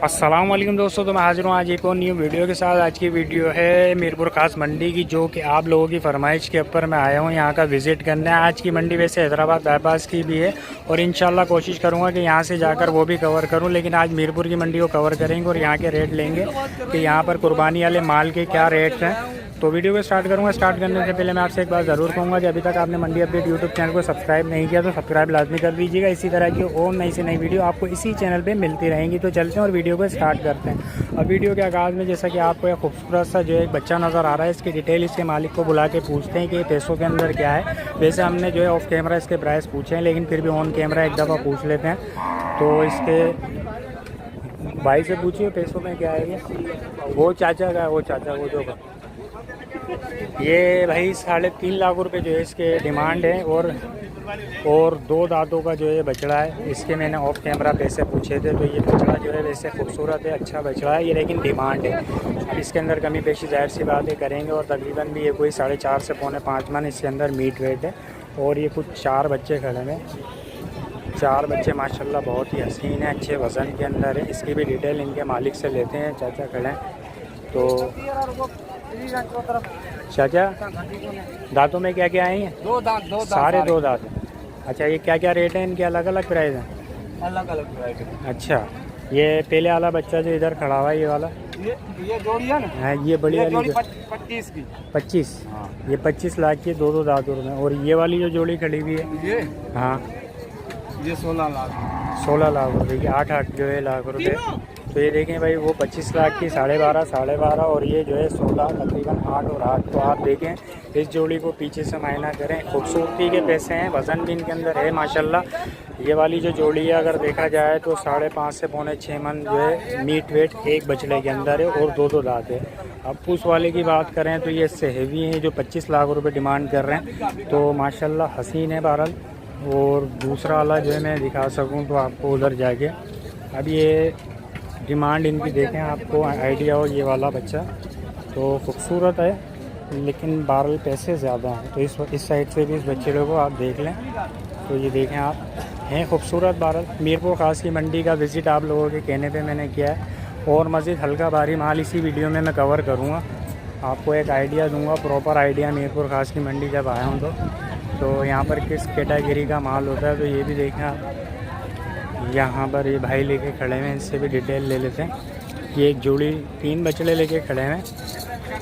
अस्सलाम वालेकुम दोस्तों, तो मैं हाजिर हूँ आज एक और न्यू वीडियो के साथ। आज की वीडियो है मीरपुर खास मंडी की, जो कि आप लोगों की फरमाइश के ऊपर मैं आया हूँ यहाँ का विज़िट करने। आज की मंडी वैसे हैदराबाद बाईपास की भी है और इंशाल्लाह कोशिश करूँगा कि यहाँ से जाकर वो भी कवर करूँ, लेकिन आज मीरपुर की मंडी को कवर करेंगे और यहाँ के रेट लेंगे कि यहाँ पर कुर्बानी वाले माल के क्या रेट हैं। तो वीडियो को स्टार्ट करूँगा। स्टार्ट करने से पहले मैं आपसे एक बात ज़रूर कहूँगा कि अभी तक आपने मंडी अपडेट यूट्यूब चैनल को सब्सक्राइब नहीं किया तो सब्सक्राइब लाजमी कर दीजिएगा। इसी तरह की और नई से नई वीडियो आपको इसी चैनल पे मिलती रहेंगी। तो चलते हैं और वीडियो को स्टार्ट करते हैं। अब वीडियो के आगाज़ में जैसा कि आपको एक खूबसूरत सा जो एक बच्चा नज़र आ रहा है, इसकी डिटेल इसके मालिक को बुला के पूछते हैं कि ये पैसों के अंदर क्या है। वैसे हमने जो है ऑफ कैमरा इसके प्राइस पूछे हैं, लेकिन फिर भी ऑन कैमरा एक दफ़ा पूछ लेते हैं। तो इसके भाई से पूछिए पैसों में क्या है। ये वो चाचा का, वो चाचा वो जो ये भाई 3.5 लाख रुपए जो है इसके डिमांड है और 2 दांतों का जो है बछड़ा है। इसके मैंने ऑफ कैमरा पैसे पूछे थे। तो ये बछड़ा जो है वैसे खूबसूरत है, अच्छा बछड़ा है ये, लेकिन डिमांड है। अब इसके अंदर कमी पेशी जाहिर सी बात है करेंगे। और तकरीबन भी ये कोई 4.5 से पौने 5 मन इसके अंदर मीट वेट है। और ये कुछ 4 बच्चे खड़े हैं, 4 बच्चे माशाल्लाह बहुत ही हसीन है, अच्छे वज़न के अंदर है। इसकी भी डिटेल इनके मालिक से लेते हैं। चाचा खड़े हैं। तो चाचा दांतों में क्या क्या हैं? 2 दांत, सारे 2 दांत। अच्छा, ये क्या क्या रेट है इनके? अलग अलग प्राइस हैं? अलग अलग प्राइस है। अच्छा, ये पहले वाला बच्चा जो इधर खड़ा हुआ है ये वाला, ये जोड़ी है ना? है ये बड़ी वाली 25 की। 25? हाँ। ये 25 लाख की 2 दांतों में। और ये वाली जो जोड़ी खड़ी हुई है ये हाँ, ये 16 लाख 16 लाख रुपए की, 8 जो है लाख रुपए। तो ये देखें भाई, वो 25 लाख की 12.5 और ये जो है 16, तकरीबन 8 और 8। तो आप देखें इस जोड़ी को पीछे से मायना करें, खूबसूरती के पैसे हैं, वज़न भी इनके अंदर है माशाल्लाह। ये वाली जो जोड़ी है अगर देखा जाए तो 5.5 से पौने 6 मन जो है मीट वेट एक बछड़े के अंदर है और 2 दांत है। अब उस वाले की बात करें तो ये इससे हेवी है, जो 25 लाख रुपए डिमांड कर रहे हैं। तो माशाल्लाह हसीन है बहरहाल। और दूसरा वाला जो है मैं दिखा सकूँ तो आपको उधर जाके, अब ये डिमांड इनकी देखें आपको आइडिया हो। ये वाला बच्चा तो खूबसूरत है, लेकिन बहरहाल पैसे ज़्यादा हैं। तो इस साइड से भी इस बच्चे को आप देख लें। तो ये देखें आप, हैं खूबसूरत। बहरहाल मीरपुर खास की मंडी का विज़िट आप लोगों के कहने पे मैंने किया है। और मज़ीद हल्का भारी माल इसी वीडियो में मैं कवर करूँगा, आपको एक आइडिया दूँगा, प्रॉपर आइडिया मीरपुर खास की मंडी जब आया हूँ तो यहाँ पर किस कैटेगरी का माल होता है। तो ये भी देखें आप, यहाँ पर ये भाई लेके खड़े हैं, इनसे भी डिटेल ले लेते हैं। ये एक जोड़ी 3 बछड़े लेके खड़े हैं,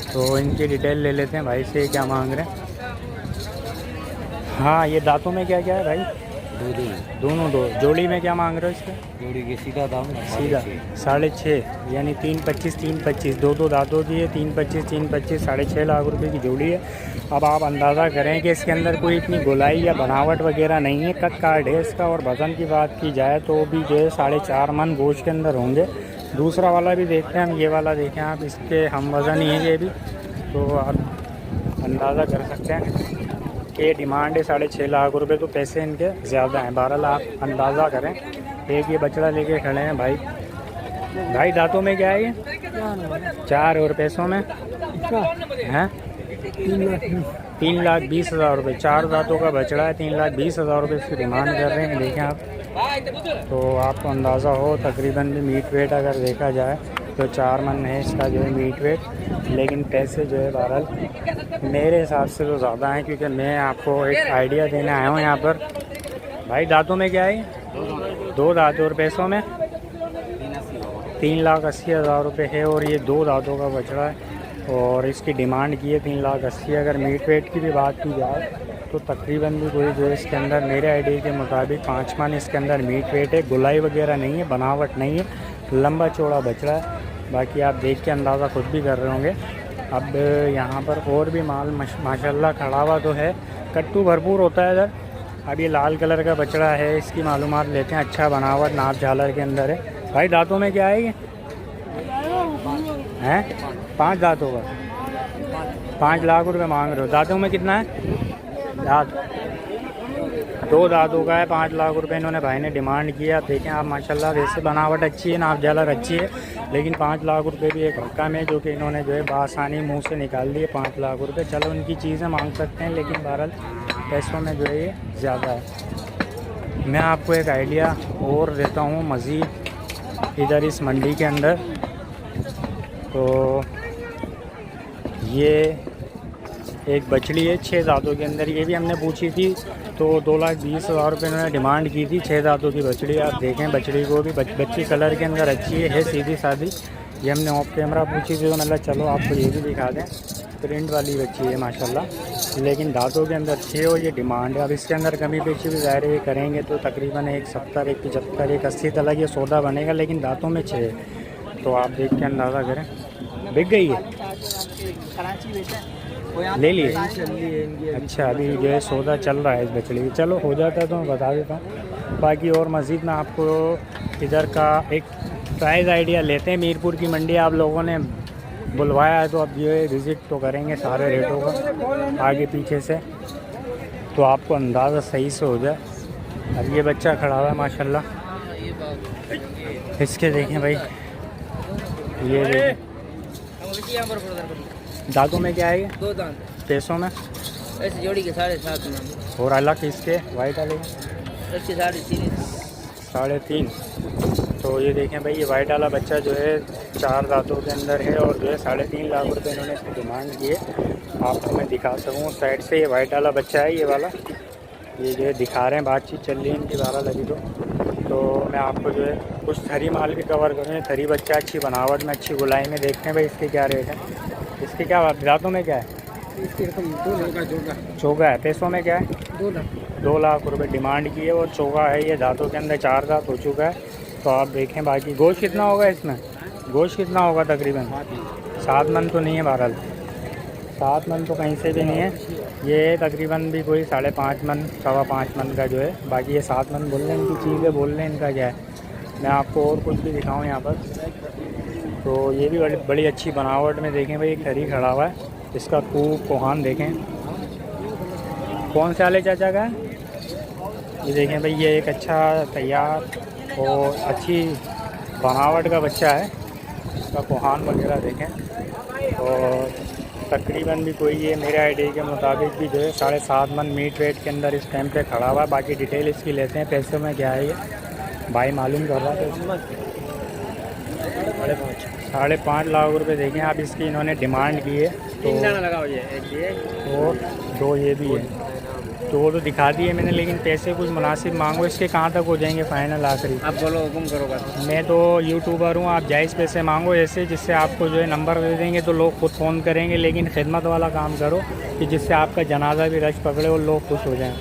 तो इनकी डिटेल ले लेते हैं भाई से, क्या मांग रहे हैं। हाँ, ये दांतों में क्या क्या है भाई? दोनों 2 जोड़ी में क्या मांग रहे हो इसका? जोड़ी के सीधा दाम सीधा 6.5, यानी 3.25 3.25 2 दांतों की है। 3.25 3.25 6.5 लाख रुपए की जोड़ी है। अब आप अंदाज़ा करें कि इसके अंदर कोई इतनी गोलाई या बनावट वगैरह नहीं है, कट कार्ड है इसका। और वज़न की बात की जाए तो भी जो है 4.5 मन गोश्त के अंदर होंगे। दूसरा वाला भी देखते हैं हम, ये वाला देखें आप, इसके हम वज़न ही है ये भी। तो आप अंदाज़ा कर सकते हैं कि ये डिमांड है 6.5 लाख रुपए। तो पैसे इनके ज़्यादा हैं। 12 लाख अंदाज़ा करें। एक ये बछड़ा लेके खड़े हैं भाई। भाई दांतों में क्या है ये? 4 और पैसों में हैं 3,20,000 रुपये। 4 दांतों का बछड़ा है, 3,20,000 रुपये इसकी डिमांड कर रहे हैं। देखें आप, तो आपको अंदाज़ा हो तकरीबन भी मीट वेट अगर देखा जाए तो 4 मन है इसका जो है मीट वेट। लेकिन पैसे जो है बहरहाल मेरे हिसाब से तो ज़्यादा हैं, क्योंकि मैं आपको एक आइडिया देने आया हूँ यहाँ पर। भाई दांतों में क्या है? 2 दांत और पैसों में 3,80,000 रुपये है। और ये 2 दांतों का बछड़ा है और इसकी डिमांड की है 3,80,000। अगर मीट वेट की भी बात की जाए तो तकरीबन भी कोई जो है इसके अंदर मेरे आइडिया के मुताबिक 5 मन इसके अंदर मीट वेट है। गुलाई वगैरह नहीं है, बनावट नहीं है, लंबा चौड़ा बछड़ा है। बाकी आप देख के अंदाज़ा खुद भी कर रहे होंगे। अब यहाँ पर और भी माल माशाल्लाह खड़ा हुआ तो है, कट्टू भरपूर होता है इधर। अब ये लाल कलर का बछड़ा है, इसकी मालूमात लेते हैं। अच्छा बनावट, नाप झालर के अंदर है। भाई दांतों में क्या है ये? हैं 5 दांतों का 5 लाख रुपए मांग रहे हो। दांतों में कितना है? दांत 2 दांतों का है, 5 लाख रुपए इन्होंने भाई ने डिमांड किया। आप देखें आप माशाल्लाह, वैसे बनावट अच्छी है, नाप झालर अच्छी है, लेकिन 5 लाख रुपए भी एक रकम है जो कि इन्होंने जो है बआसानी मुंह से निकाल दिए। 5 लाख रुपए, चलो उनकी चीज़ें मांग सकते हैं, लेकिन बहरहाल पैसों में जो है ये ज़्यादा है। मैं आपको एक आइडिया और देता हूँ मज़ीद। इधर इस मंडी के अंदर। तो ये एक बछड़ी है 6 दांतों के अंदर, ये भी हमने पूछी थी तो 2,20,000 रुपये उन्होंने डिमांड की थी। 6 दांतों की बछड़ी, आप देखें बछड़ी को भी, बच्ची कलर के अंदर अच्छी है सीधी सादी। ये हमने ऑफ कैमरा पूछी थी तो मतलब चलो आपको ये भी दिखा दें, प्रिंट वाली बच्ची है माशाल्लाह, लेकिन दांतों के अंदर 6 और ये डिमांड है। अब इसके अंदर कमी पेशी भी ज़ाहिर है करेंगे तो तकरीबन 170, 175, 180 तक ये सौदा बनेगा, लेकिन दांतों में 6 है। तो आप देख के अंदाज़ा करें। बिक गई है, ले लिए? अच्छा, अभी जो है सौदा चल रहा है इस बछड़ी की। चलो हो जाता है तो मैं बता देता हूँ। बाकी और मज़ीद मैं आपको इधर का एक प्राइस आइडिया लेते हैं। मीरपुर की मंडी आप लोगों ने बुलवाया है तो अब ये विज़िट तो करेंगे सारे रेटों का आगे पीछे से, तो आपको अंदाज़ा सही से हो जाए। अब ये बच्चा खड़ा हुआ है माशाल्लाह, इसके देखें भाई, ये देखें दांतों में क्या है ये? 2 दांत पैसों में ऐसे जोड़ी के 7.5 में, और अलग इसके वाइट वाले इसके 3.5। 3.5। तो ये देखें भाई, ये वाइट वाला बच्चा जो है 4 दांतों के अंदर है और जो है 3.5 लाख रुपए इन्होंने इसकी डिमांड की है। आपको मैं दिखा सकूँ साइड से, ये वाइट वाला बच्चा है, ये वाला, ये जो है दिखा रहे हैं, बातचीत चल रही है इनकी 12 लगी। तो मैं आपको जो है कुछ थरी माल भी कवर करूँ। थरी बच्चा अच्छी बनावट में, अच्छी गुलाई में। देखते हैं भाई इसके क्या रेट है, इसके क्या दांतों में क्या है? इसकी रकम 2 लाख चौगा है। पैसों में क्या है? 2 लाख 2 लाख रुपए डिमांड की है और चौगा है। ये दांतों के अंदर 4 दांत हो चुका है। तो आप देखें बाकी गोश्त कितना होगा इसमें, गोश्त कितना होगा तकरीबन? 7 मन तो नहीं है, बहरहाल 7 मन तो कहीं से भी नहीं है। ये तकरीबन भी कोई 5.5 मन, 5.25 मन का जो है। बाकी ये 7 मन बोल रहे हैं, इनकी चीज़ें बोल रहे हैं, इनका क्या है। मैं आपको और कुछ भी दिखाऊँ यहाँ पर। तो ये भी बड़ी अच्छी बनावट में देखें भाई, एक खरी खड़ा हुआ है। इसका कोहान देखें, कौन से वाले चाचा का है ये देखें भाई। ये एक अच्छा तैयार और अच्छी बनावट का बच्चा है। इसका कोहान वगैरह देखें। और तकरीबन भी कोई ये मेरे आइडिया के मुताबिक भी जो है 7.5 मन मीट वेट के अंदर इस टाइम पे खड़ा हुआ है। बाकी डिटेल इसकी लेते हैं। पैसों में क्या है ये भाई मालूम कर रहा है। 5.5 लाख रुपए देखें आप इसकी इन्होंने डिमांड की है। तो और 2 ये भी है, तो वो तो दिखा दिए मैंने, लेकिन पैसे कुछ मुनासिब मांगो। इसके कहाँ तक हो जाएंगे फ़ाइनल आखिरी? आप बोलो, हुक्म करो बस। मैं तो यूट्यूबर हूँ, आप जायज़ पैसे मांगो ऐसे जिससे आपको जो है नंबर दे देंगे तो लोग खुद फ़ोन करेंगे। लेकिन खिदमत वाला काम करो कि जिससे आपका जनाजा भी रश पकड़े और लोग खुश हो जाएँ।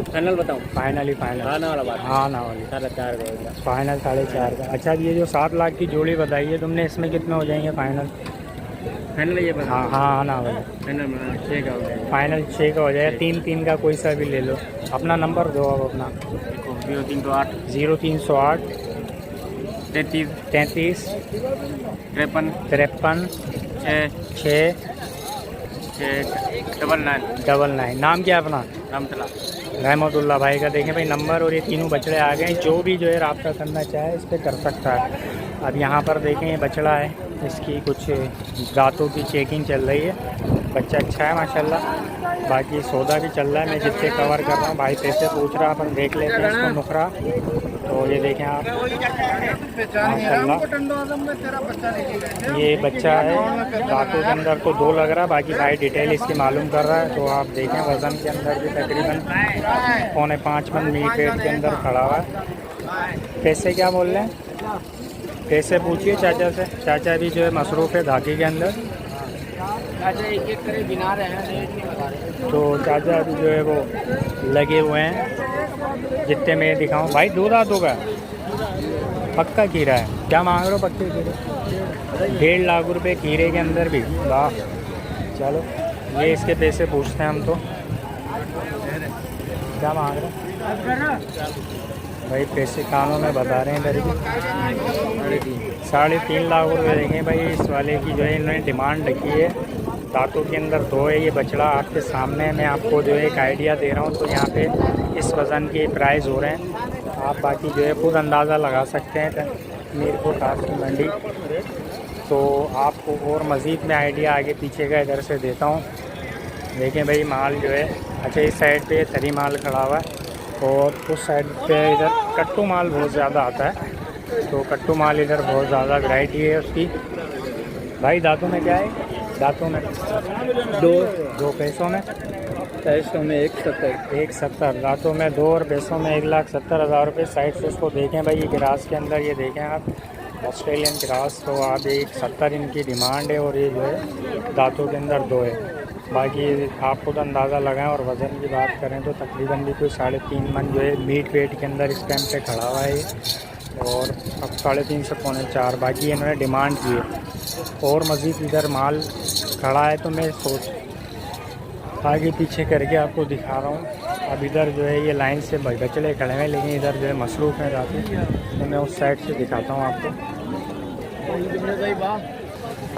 फाइनल बताऊँ? फाइनल ही फाइनल। आना वाला बात। हाँ ना वाली 4.5 का फाइनल 4.5 का। अच्छा, ये जो 7 लाख की जोड़ी बताई है तुमने, इसमें कितने हो जाएंगे फाइनल? फाइनल ये बता। हाँ हाँ ना वाली फाइनल 6 का हो जाएगा। फाइनल 6 का हो जाएगा। 3 का कोई सा भी ले लो। अपना नंबर दो अब अपना। 0308 0308 33 33 53 6 99। नाम क्या है अपना? रामतला रहमतुल्लाह भाई का। देखें भाई नंबर, और ये तीनों बछड़े आ गए। जो भी जो है रब्ता करना चाहे इस पर कर सकता है। अब यहाँ पर देखें ये बछड़ा है, इसकी कुछ दांतों की चेकिंग चल रही है। बच्चा अच्छा है माशाल्लाह। बाकी सौदा भी चल रहा है, मैं जितने कवर कर रहा हूँ। भाई पैसे पूछ रहा, अपन देख लेते हैं इसको नुकरा। तो ये देखें आप माशाल्लाह, ये बच्चा है। दांतों के अंदर तो 2 लग रहा है, बाकी भाई डिटेल इसकी मालूम कर रहा है। तो आप देखें वज़न के अंदर भी तकरीबन 4.5 मन मीट वेट के अंदर खड़ा हुआ है। पैसे क्या बोल रहे हैं? पैसे पूछिए चाचा से। चाचा भी जो है मसरूफ़ है धागे के अंदर। तो चाचा भी जो है वो लगे हुए हैं जितने मैं दिखाऊं। भाई 2 दांतों का पक्का खीरा है। क्या मांग रहे हो पक्के खीरे? 1.5 लाख रुपए खीरे के अंदर भी। वाह, चलो ये इसके पैसे पूछते हैं हम। तो क्या मांग रहे हैं भाई? पैसे कानों में बता रहे हैं इधर भी। 3.5 लाख रुपये देखें भाई इस वाले की जो है इन्होंने डिमांड रखी है। दांतों के अंदर 2 है। ये बछड़ा आपके सामने, मैं आपको जो है एक आइडिया दे रहा हूँ। तो यहाँ पे इस वज़न के प्राइस हो रहे हैं। आप बाकी जो है खुद अंदाज़ा लगा सकते हैं मीरपुर खास की मंडी। तो आपको और मज़ीद में आइडिया आगे पीछे का इधर से देता हूँ। देखें भाई माल जो है, अच्छा इस साइड पे थरी माल खड़ा हुआ है और उस साइड पे इधर कट्टू माल बहुत ज़्यादा आता है। तो कट्टू माल इधर बहुत ज़्यादा वैरायटी है उसकी। भाई दांतों में क्या है? दांतों में दो पैसों में 170 दांतों में 2 और पैसों में 1,70,000 रुपये। साइड से इसको देखें भाई, ये ग्रास के अंदर ये देखें आप, ऑस्ट्रेलियन ग्रास। तो आप 170 इनकी डिमांड है और ये जो है दांतों के अंदर 2 है। बाकी आप खुद अंदाज़ा लगाएं। और वज़न की बात करें तो तकरीबन भी कोई 3.5 मन जो है मीट वेट के अंदर इस टाइम पे खड़ा हुआ है। और अब 3.5 से 3.25 बाकी इन्होंने डिमांड की है। और मज़ीद इधर माल खड़ा है तो मैं सोच आगे पीछे करके आपको दिखा रहा हूँ। अब इधर जो है ये लाइन से बचड़े खड़े हैं, लेकिन इधर जो है मसरूफ़ हैं काफ़ी, तो मैं उस साइड से दिखाता हूँ आपको।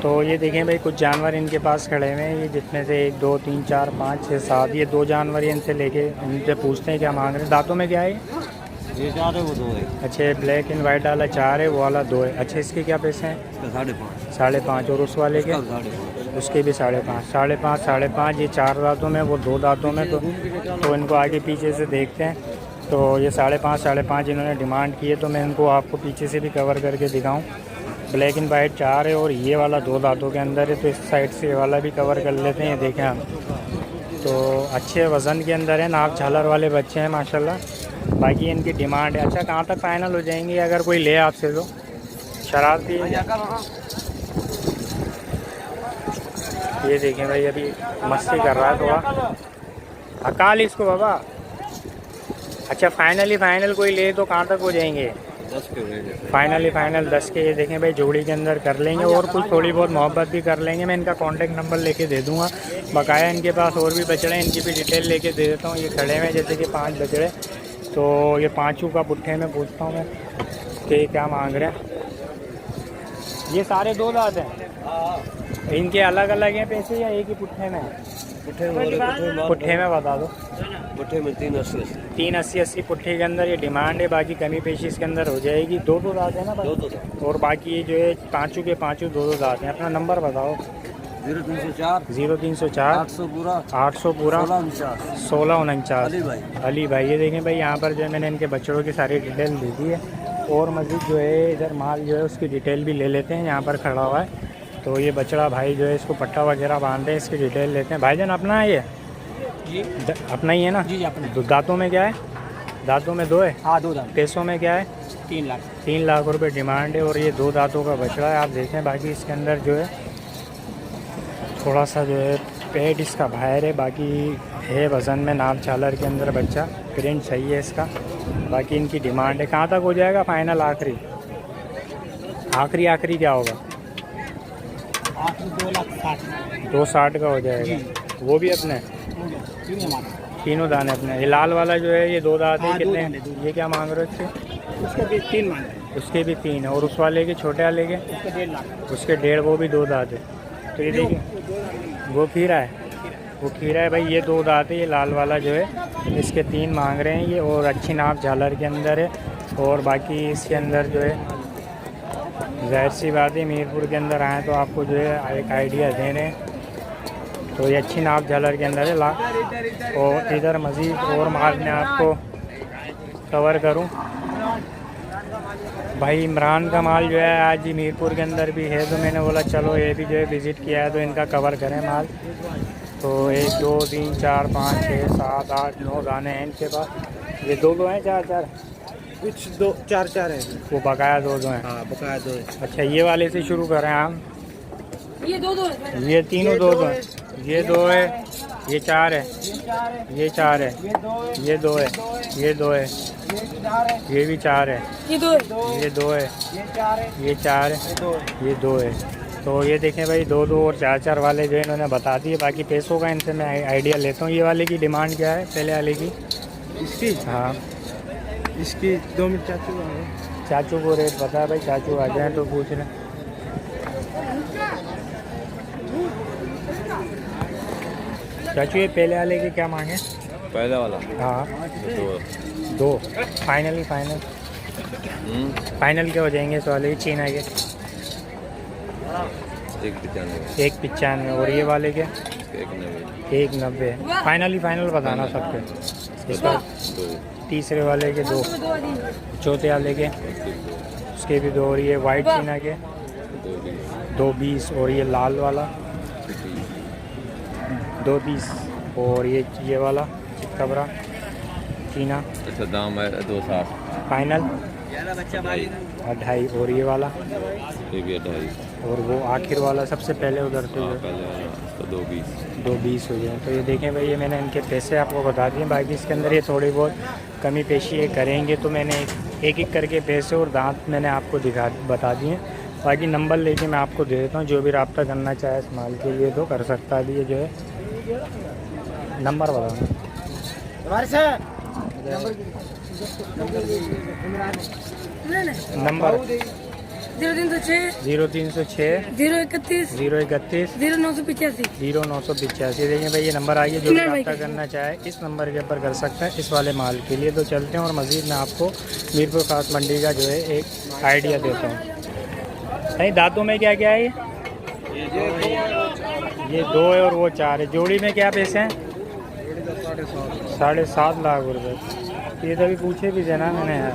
तो ये देखें भाई, कुछ जानवर इनके पास खड़े हुए हैं, ये जितने से 1 2 3 4 5 6 7 ये 2 जानवर इनसे लेके इनसे पूछते हैं क्या मांग रहे हैं। दांतों में क्या है? ये 4 है, वो 2 है। अच्छा, ब्लैक एंड वाइट वाला 4 है, वो वाला 2 है। अच्छा, इसके क्या पैसे हैं? 5.5 और उस वाले के? उसके भी 5.5 ये 4 दांतों में, वो 2 दांतों में। तो इनको आगे पीछे से देखते हैं। तो ये 5.5 इन्होंने डिमांड की है, तो मैं इनको आपको पीछे से भी कवर करके दिखाऊं। ब्लैक एंड वाइट 4 है और ये वाला 2 दांतों के अंदर है, तो इस साइड से ये वाला भी कवर कर लेते हैं। ये देखें आप, तो अच्छे वज़न के अंदर है, नाक झालर वाले बच्चे हैं माशाल्लाह। बाकी इनकी डिमांड है। अच्छा, कहाँ तक फ़ाइनल हो जाएंगे अगर कोई ले आपसे तो? शराब भी ये देखें भाई, अभी मस्ती कर रहा है थोड़ा। अकाल इसको बाबा। अच्छा, फाइनल कोई ले तो कहाँ तक हो जाएंगे? 10 के फाइनल 10 के। ये देखें भाई, जोड़ी के अंदर कर लेंगे और कुछ थोड़ी बहुत मोहब्बत भी कर लेंगे। मैं इनका कांटेक्ट नंबर लेके दे दूंगा। बकाया इनके पास और भी बछड़े हैं, इनकी भी डिटेल लेके दे देता हूँ। ये खड़े हैं जैसे कि 5 बछड़े, तो ये पाँचों का पुट्ठे में पूछता हूँ मैं कि क्या मांग रहे हैं। ये सारे 2 दांत हैं, इनके अलग अलग हैं पैसे या एक ही पुट्ठे में? पुट्ठे में बता दो। पुट्ठे में 380 पुट्ठे के अंदर ये डिमांड है। बाकी कमी पेशी इसके अंदर हो जाएगी। 2 दांत है ना भाई? 2 और बाकी जो है पाँचों के 2 दांत हैं। अपना नंबर बताओ। 0304 800 पूरा 1649 अली भाई। ये देखें भाई, यहाँ पर जो है मैंने इनके बच्चों की सारी डिटेल दे दी है। और मज़ीद जो है इधर माल जो है उसकी डिटेल भी ले लेते हैं। यहाँ पर खड़ा हुआ है, तो ये बछड़ा भाई जो है इसको पट्टा वगैरह बांधते हैं, इसकी डिटेल लेते हैं। भाईजान अपना है ये? जी अपना ही है ना? जी अपना। तो दांतों में क्या है? दांतों में 2 है। हाँ 2 दांत। पैसों में क्या है? 3 लाख रुपए डिमांड है। और ये 2 दांतों का बछड़ा है, आप देखें। बाकी इसके अंदर जो है थोड़ा सा जो है पेट इसका बाहर है, बाकी है वज़न में नाप झालर के अंदर बच्चा। प्रिंट सही है इसका। बाकी इनकी डिमांड है। कहाँ तक हो जाएगा फाइनल? आखिरी क्या होगा? 2,60 का हो जाएगा। वो भी अपने तीनों दाने अपने। ये लाल वाला जो है ये 2 दांत है, कितने? ये क्या मांग रहे हो इसके? उसके भी 3 मांग रहे। उसके भी 3 है। और उस वाले के छोटे वाले के? उसके 1.5 लाख। उसके 1.5, वो भी 2 दांत है। तो ये देखिए, वो खीरा है भाई। ये 2 दांत है। ये लाल वाला जो है इसके 3 मांग रहे हैं ये। और अच्छी नाप झालर के अंदर है। और बाकी इसके अंदर जो है ज़ाहिर सी बात है, मीरपुर के अंदर आए तो आपको जो है एक आइडिया दे रहे हैं। तो ये अच्छी नाप झालर के अंदर है। और इधर मज़ीद और माल में आपको कवर करूं भाई। इमरान का माल जो है आज ही मीरपुर के अंदर भी है, तो मैंने बोला चलो ये भी जो है विज़िट किया है तो इनका कवर करें माल। तो 1 2 3 4 5 6 7 8 9 दाने हैं इनके पास। ये 2 हैं 4 कुछ 2 4 है। वो बकाया 2 हैं। हाँ, बकाया 2 है। अच्छा, ये वाले से शुरू करें हम। ये 2 है। ये तीनों 2 हैं। ये 2 है, ये 4 है, ये 4 है, ये 2 है, ये 2 है, ये भी 4 है, ये 2 है। ये 2 है, ये 4 है, ये 2 है। तो ये देखें भाई, 2 और 4 वाले जो है इन्होंने बता दिए। बाकी पैसों का इनसे मैं आइडिया लेता हूँ। ये वाले की डिमांड क्या है पहले वाले की? इसकी हाँ, इसकी 2 मिनट चाचू को रेट बता भाई। चाचू आ जाए तो पूछ लें। चाचू ये पहले वाले के क्या मांगे? पहला वाला हाँ 2 2 फाइनल क्या हो जाएंगे इस वाले के? चीना के 195 और ये वाले के 190। फाइनल बताना सबके। इसका तीसरे वाले के 2, चौथे वाले के उसके भी 2 और ये वाइट चीना के 220 और ये लाल वाला 220 और ये वाला चितकबरा चीना अच्छा दाम है 260 फाइनल 2.5 और ये वाला ये भी 2.5 और वो आखिर वाला सबसे पहले उधर से जो पहले वाला उसका 220 220 हो जाए। तो ये देखें भाई, ये मैंने इनके पैसे आपको बता दिए। बाकी इसके अंदर ये थोड़ी बहुत कमी पेशी ये करेंगे, तो मैंने एक एक करके पैसे और दांत मैंने आपको बता दिए। बाकी नंबर लेके मैं आपको दे देता हूँ, जो भी रब्ता करना चाहे इस माल के लिए तो कर सकता है। अभी ये जो है नंबर बताना नंबर 0306 0306 031 031 0985। 0985। देखिए भाई, ये नंबर आइए, जो भी रब्ता करना चाहे इस नंबर के ऊपर कर सकते हैं इस वाले माल के लिए। तो चलते हैं और मज़ीद मैं आपको मीरपुर खास मंडी का जो है एक आइडिया देता हूँ। नहीं, दांतों में क्या क्या है? ये 2 है और वो 4 है। जोड़ी में क्या पैसे हैं? 7.5 लाख रुपए। ये तो अभी पूछे भी थे ना मैंने यार,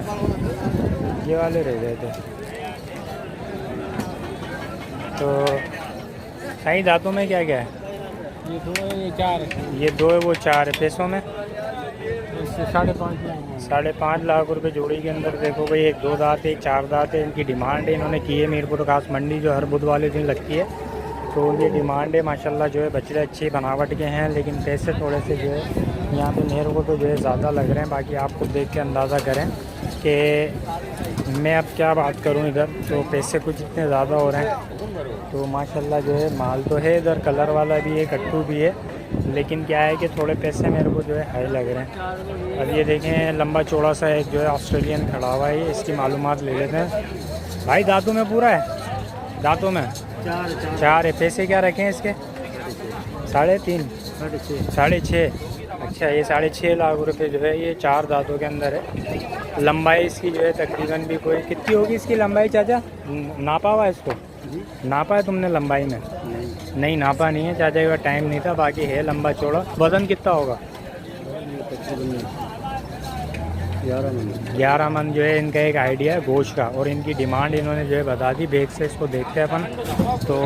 ये वाले रह गए थे। तो सही दांतों में क्या क्या है? ये 2 है, ये 4 है। ये 2 है, वो 4 है। पैसों में इससे 5.5 लाख। 5.5 लाख रुपए जोड़ी के अंदर। देखो भाई, एक 2 दांत एक 4 दांत है। इनकी डिमांड है, इन्होंने की है मीरपुर खास मंडी जो हर बुध वाले दिन लगती है, तो ये डिमांड है। माशाल्लाह जो है बछड़े अच्छी बनावट के हैं, लेकिन पैसे थोड़े से जो है यहाँ पे मेरे को तो जो है ज़्यादा लग रहे हैं। बाकी आप खुद देख के अंदाज़ा करें कि मैं अब क्या बात करूँ इधर, तो पैसे कुछ इतने ज़्यादा हो रहे हैं। तो माशाल्लाह जो है माल तो है इधर, कलर वाला भी है, कट्टू भी है, लेकिन क्या है कि थोड़े पैसे मेरे को जो है हाई लग रहे हैं। अब ये देखें, लंबा चौड़ा सा एक जो है ऑस्ट्रेलियन खड़ा हुआ है, इसकी मालूमात ले लेते हैं। भाई दांतों में पूरा है? दांतों में 4 है। पैसे क्या रखें इसके? 3.5 6.5। अच्छा, ये 6.5 लाख रुपए जो है ये 4 दांतों के अंदर है। लंबाई इसकी जो है तकरीबन भी कोई कितनी होगी इसकी लंबाई चाचा? नापा हुआ है इसको? नापा है तुमने लंबाई में? नहीं नापा नहीं है चाचा का, टाइम नहीं था। बाकी है लंबा चौड़ा। वज़न कितना होगा? 11 मन जो है इनका एक आइडिया है गोश्त का। और इनकी डिमांड इन्होंने जो है बता दी। बैक से इसको देखते हैं अपन। तो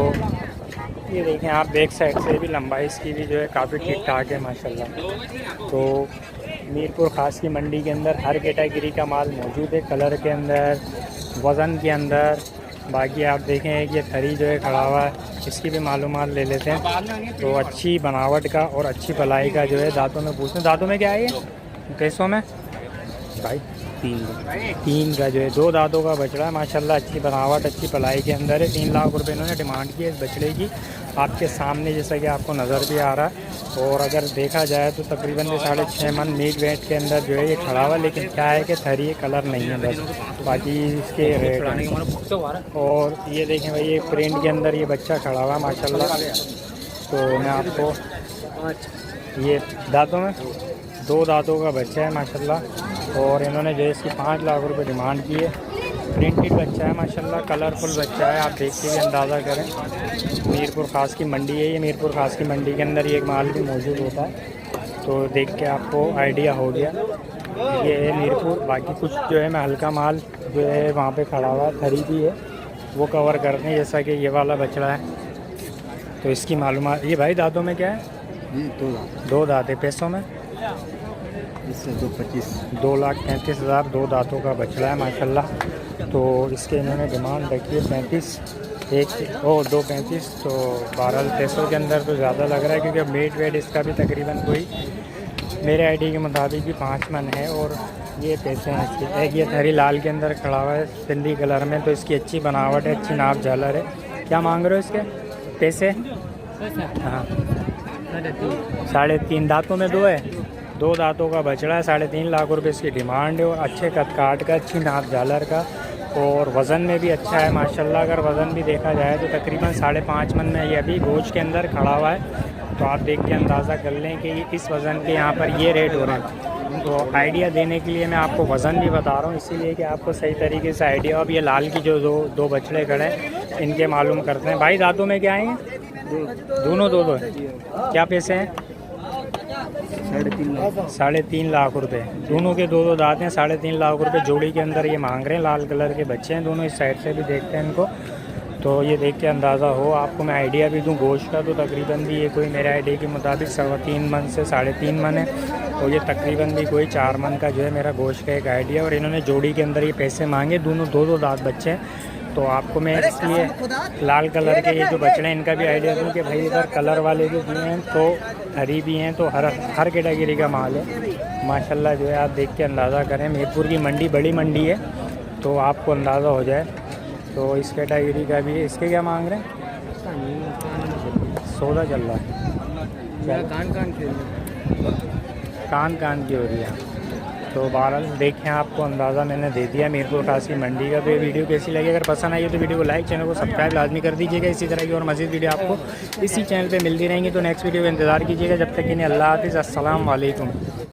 ये देखें आप, बैक साइड से भी लंबाई इसकी भी जो है काफ़ी ठीक ठाक है माशाल्लाह। तो मीरपुर खास की मंडी के अंदर हर कैटेगरी का माल मौजूद है, कलर के अंदर, वज़न के अंदर। बाकी आप देखें कि ये थरी जो है खड़ा हुआ है, इसकी भी मालूमात ले लेते हैं। तो अच्छी बनावट का और अच्छी पलाई का जो है दांतों में पूछते हैं। दांतों में क्या है ये? पैसों में भाई 3 का जो है 2 दांतों का बछड़ा है माशाल्लाह। अच्छी बनावट, अच्छी पलाई के अंदर है। 3 लाख रुपए इन्होंने डिमांड की है इस बछड़े की, आपके सामने जैसा कि आपको नज़र भी आ रहा है। और अगर देखा जाए तो तकरीबन 6.5 मन मीट वेट के अंदर जो है ये खड़ा हुआ, लेकिन क्या है कि थरी कलर नहीं है बस, बाकी इसके रेट। और ये देखें भाई, ये प्रिंट के अंदर ये बच्चा खड़ा हुआ है माशाल्लाह। तो मैं आपको ये दांतों में 2 दांतों का बच्चा है माशाल्लाह। और इन्होंने जो है इसकी 5 लाख रुपए डिमांड की है। प्रिंटेड बच्चा है माशाल्लाह, कलरफुल बच्चा है। आप देख के भी अंदाज़ा करें। मीरपुर खास की मंडी है ये। मीरपुर खास की मंडी के अंदर ये एक माल भी मौजूद होता है, तो देख के आपको आइडिया हो गया। ये है मीरपुर। बाकी कुछ जो है मैं हल्का माल जो है वहाँ पे खड़ा हुआ है, थरी भी है, वो कवर करते हैं। जैसा कि ये वाला बछड़ा है, तो इसकी मालूमात। ये भाई दांतों में क्या है? 2 दांत है। पैसों में इससे 2.25 2,35,000 2 दांतों का बछड़ा है माशाल्लाह। तो इसके इन्होंने डिमांड रखी है 35, 2.35। तो 12 पैसों के अंदर तो ज़्यादा लग रहा है, क्योंकि वेट इसका भी तकरीबन कोई मेरे आईडी के मुताबिक भी 5 मन है। और ये पैसे हैं इसके। एक ये थरी लाल के अंदर खड़ा हुआ है सिंधी कलर में, तो इसकी अच्छी बनावट है, अच्छी नाप झालर है। क्या मांग रहे हो इसके पैसे? हाँ 3.5। दांतों में 2 है, 2 दांतों का बछड़ा है। 3.5 लाख रुपए इसकी डिमांड है। और अच्छे कद काट का, अच्छी नाप झालर का, और वज़न में भी अच्छा है माशाल्लाह। अगर वज़न भी देखा जाए तो तकरीबन 5.5 मन में ये अभी गोश्त के अंदर खड़ा हुआ है। तो आप देख के अंदाज़ा कर लें कि इस वज़न के यहाँ पर ये रेट हो रहे हैं। तो आइडिया देने के लिए मैं आपको वज़न भी बता रहा हूँ, इसीलिए कि आपको सही तरीके से आइडिया। अब ये लाल की जो 2 बछड़े खड़े हैं, इनके मालूम करते हैं। भाई दांतों में क्या है? दोनों 2 है। क्या पैसे हैं? 3.5 लाख रुपए। दोनों के दो दांत हैं, 3.5 लाख रुपए जोड़ी के अंदर ये मांग रहे हैं। लाल कलर के बच्चे हैं दोनों। इस साइड से भी देखते हैं इनको, तो ये देख के अंदाज़ा हो आपको। मैं आइडिया भी दूं गोश्त का, तो तकरीबन भी ये कोई मेरे आइडिया के मुताबिक 3.25 मन से 3.5 मन है। तो ये तकरीबन भी कोई 4 मन का जो है मेरा गोश्त का एक आइडिया। और इन्होंने जोड़ी के अंदर ये पैसे मांगे। दोनों दो दांत बच्चे हैं। तो आपको मैं इसलिए लाल कलर के ये जो बछड़े हैं इनका भी आइडिया दूँ कि भाई इधर कलर वाले भी हैं तो हरी भी हैं, तो हर कैटेगरी का माल है माशाल्लाह। जो है आप देख के अंदाज़ा करें। मीरपुर की मंडी बड़ी मंडी है, तो आपको अंदाज़ा हो जाए। तो इस कैटेगरी का भी। इसके क्या मांग रहे हैं? 14 चल रहा है। कान की हो रही है। तो बहरहाल देखें, आपको अंदाज़ा मैंने दे दिया मीरपुर कासी मंडी का। तो ये वीडियो कैसी लगी? अगर पसंद आई हो तो वीडियो को लाइक, चैनल को सब्सक्राइब लाजमी कर दीजिएगा। इसी तरह की और मज़ीद वीडियो आपको इसी चैनल पे मिलती रहेंगी। तो नेक्स्ट वीडियो का इंतज़ार कीजिएगा। जब तक कि नहीं, अल्लाह हाफ़िज़, अस्सलाम वालेकुम।